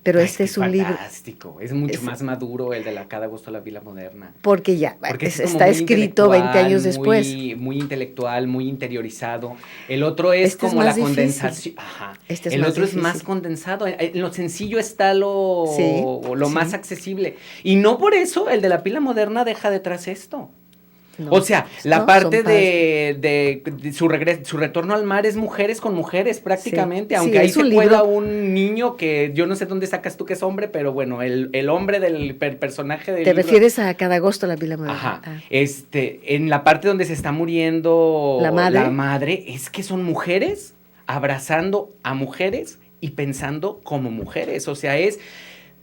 Pero este es un libro... Fantástico, es mucho más maduro el de Cada agosto la pila moderna. Porque está escrito 20 años después. Muy intelectual, muy interiorizado. El otro es como la condensación. Ajá. El otro es más condensado. En lo sencillo está lo más accesible. Y no por eso el de la pila moderna deja detrás esto. No, o sea, la parte de su retorno al mar es mujeres con mujeres prácticamente, aunque ahí se cuela un niño que yo no sé dónde sacas tú que es hombre, pero bueno, el hombre del personaje del ¿Te libro, refieres a Cada agosto la pila moderna? Ajá. En la parte donde se está muriendo la madre, es que son mujeres abrazando a mujeres y pensando como mujeres, o sea,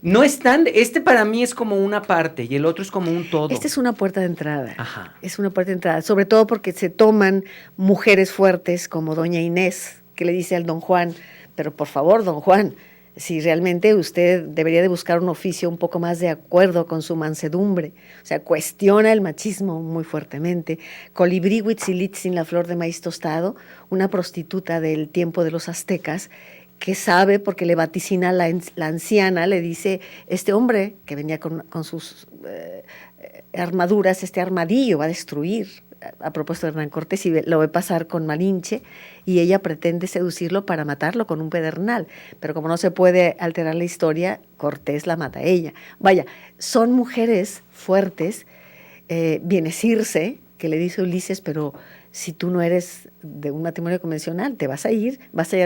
no están, para mí es como una parte y el otro es como un todo. Esta es una puerta de entrada. Ajá. Es una puerta de entrada, sobre todo porque se toman mujeres fuertes como doña Inés, que le dice al don Juan, pero por favor, don Juan, si realmente usted debería de buscar un oficio un poco más de acuerdo con su mansedumbre. O sea, cuestiona el machismo muy fuertemente. Colibrí Huitzilitzin, la flor de maíz tostado, una prostituta del tiempo de los aztecas, que sabe, porque le vaticina la anciana, le dice, este hombre que venía con sus armaduras, este armadillo va a destruir a propósito de Hernán Cortés, y lo ve pasar con Malinche, y ella pretende seducirlo para matarlo con un pedernal, pero como no se puede alterar la historia, Cortés la mata a ella. Vaya, son mujeres fuertes. Viene Circe, que le dice a Ulises, pero si tú no eres de un matrimonio convencional, te vas a ir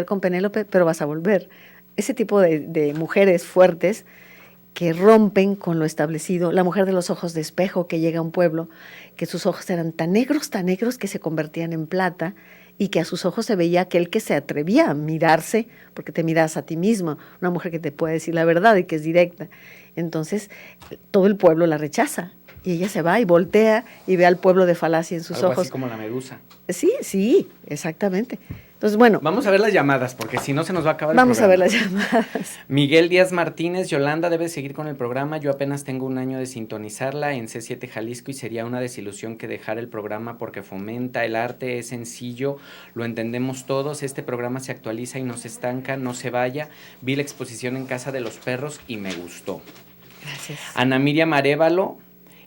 con Penélope, pero vas a volver. Ese tipo de mujeres fuertes que rompen con lo establecido. La mujer de los ojos de espejo, que llega a un pueblo, que sus ojos eran tan negros que se convertían en plata, y que a sus ojos se veía aquel que se atrevía a mirarse, porque te miras a ti mismo, una mujer que te puede decir la verdad y que es directa. Entonces, todo el pueblo la rechaza, y ella se va y voltea y ve al pueblo de falacia en sus Algo ojos. así como la medusa. Sí, exactamente. Entonces, bueno. Vamos a ver las llamadas, porque si no se nos va a acabar Vamos el a ver programa. las llamadas. Miguel Díaz Martínez, Yolanda debe seguir con el programa. Yo apenas tengo un año de sintonizarla en C7 Jalisco y sería una desilusión que dejara el programa porque fomenta el arte, es sencillo, lo entendemos todos. Este programa se actualiza y no se estanca, no se vaya. Vi la exposición en Casa de los Perros y me gustó. Gracias. Ana Miriam Arévalo.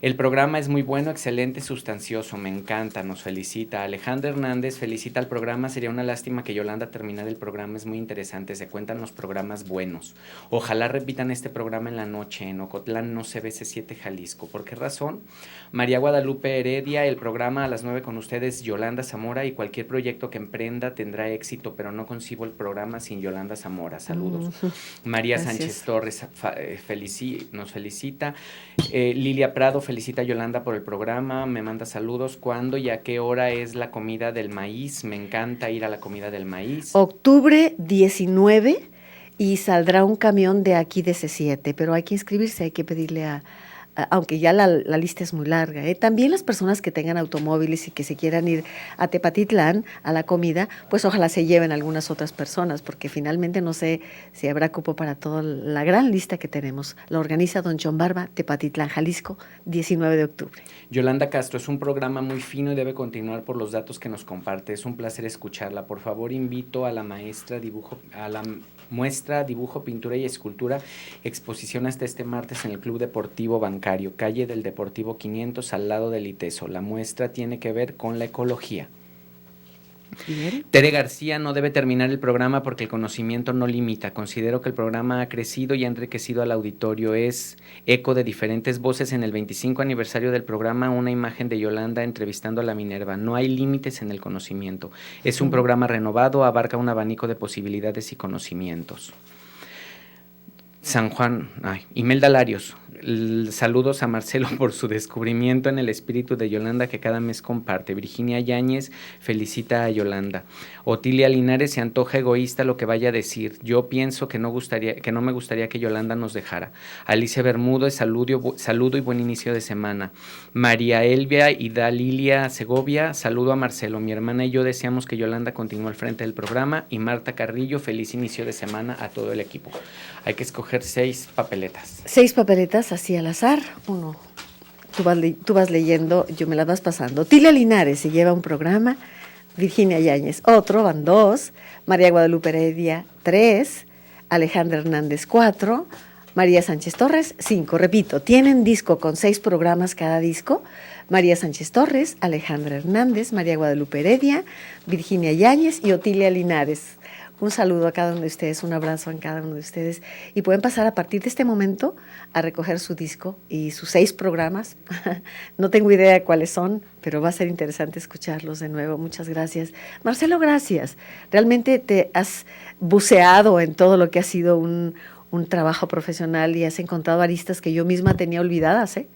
El programa es muy bueno, excelente, sustancioso, me encanta, nos felicita. Alejandra Hernández felicita al programa, sería una lástima que Yolanda terminara el programa, es muy interesante, se cuentan los programas buenos. Ojalá repitan este programa en la noche, en Ocotlán no se ve C7 Jalisco. ¿Por qué razón? María Guadalupe Heredia, el programa a las 9 con ustedes, Yolanda Zamora, y cualquier proyecto que emprenda tendrá éxito, pero no concibo el programa sin Yolanda Zamora. Saludos. María Gracias. Sánchez Torres nos felicita. Lilia Prado felicita a Yolanda por el programa, me manda saludos. ¿Cuándo y a qué hora es la comida del maíz? Me encanta ir a la comida del maíz. Octubre 19, y saldrá un camión de aquí de C7, pero hay que inscribirse, hay que pedirle aunque ya la lista es muy larga, ¿eh? También las personas que tengan automóviles y que se quieran ir a Tepatitlán a la comida, pues ojalá se lleven algunas otras personas, porque finalmente no sé si habrá cupo para toda la gran lista que tenemos. La organiza don John Barba, Tepatitlán, Jalisco, 19 de octubre. Yolanda Castro, es un programa muy fino y debe continuar por los datos que nos comparte. Es un placer escucharla. Por favor, invito a la muestra Dibujo, Pintura y Escultura, exposición hasta este martes en el Club Deportivo Bancario, calle del Deportivo 500, al lado del ITESO. La muestra tiene que ver con la ecología. Bien. Tere García, no debe terminar el programa porque el conocimiento no limita. Considero que el programa ha crecido y ha enriquecido al auditorio. Es eco de diferentes voces. En el 25 aniversario del programa, una imagen de Yolanda entrevistando a la Minerva. No hay límites en el conocimiento. Es un programa renovado, abarca un abanico de posibilidades y conocimientos. San Juan, Imelda Larios, saludos a Marcelo por su descubrimiento en el espíritu de Yolanda que cada mes comparte. Virginia Yáñez felicita a Yolanda. Otilia Linares, se antoja egoísta lo que vaya a decir. Yo pienso que no me gustaría que Yolanda nos dejara. Alicia Bermúdez, saludo y buen inicio de semana. María Elvia y Dalilia Segovia, saludo a Marcelo. Mi hermana y yo deseamos que Yolanda continúe al frente del programa. Y Marta Carrillo, feliz inicio de semana a todo el equipo. Hay que escoger 6 papeletas. 6 papeletas así al azar. Uno, tú vas leyendo, yo me las vas pasando. Tilia Linares se lleva un programa, Virginia Yáñez otro, van 2, María Guadalupe Heredia 3, Alejandra Hernández 4, María Sánchez Torres 5. Repito, tienen disco con 6 programas cada disco. María Sánchez Torres, Alejandra Hernández, María Guadalupe Heredia, Virginia Yáñez y Otilia Linares. Un saludo a cada uno de ustedes, un abrazo a cada uno de ustedes, y pueden pasar a partir de este momento a recoger su disco y sus 6 programas. No tengo idea de cuáles son, pero va a ser interesante escucharlos de nuevo. Muchas gracias. Marcelo, gracias. Realmente te has buceado en todo lo que ha sido un trabajo profesional y has encontrado aristas que yo misma tenía olvidadas, ¿eh?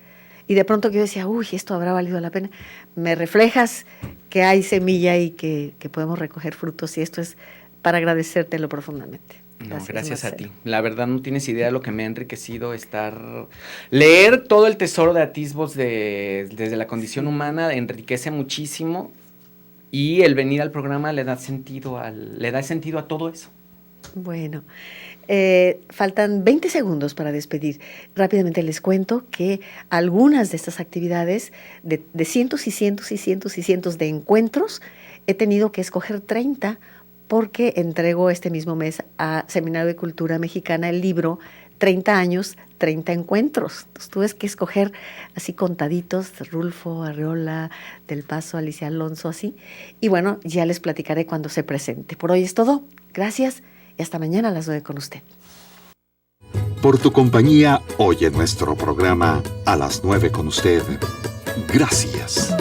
Y de pronto que yo decía, esto habrá valido la pena. Me reflejas que hay semilla y que podemos recoger frutos, y esto es para agradecértelo profundamente. Gracias a Marcelo. ti. La verdad no tienes idea de lo que me ha enriquecido leer todo el tesoro de atisbos desde la condición humana, enriquece muchísimo, y el venir al programa le da sentido a todo eso. Bueno, faltan 20 segundos para despedir. Rápidamente les cuento que algunas de estas actividades, de cientos y cientos y cientos y cientos de encuentros, he tenido que escoger 30 porque entrego este mismo mes a Seminario de Cultura Mexicana el libro 30 años, 30 encuentros. Entonces tuve que escoger así contaditos, Rulfo, Arreola, Del Paso, Alicia Alonso, así. Y bueno, ya les platicaré cuando se presente. Por hoy es todo. Gracias y hasta mañana a las 9 con usted. Por tu compañía hoy en nuestro programa A las 9 con usted. Gracias.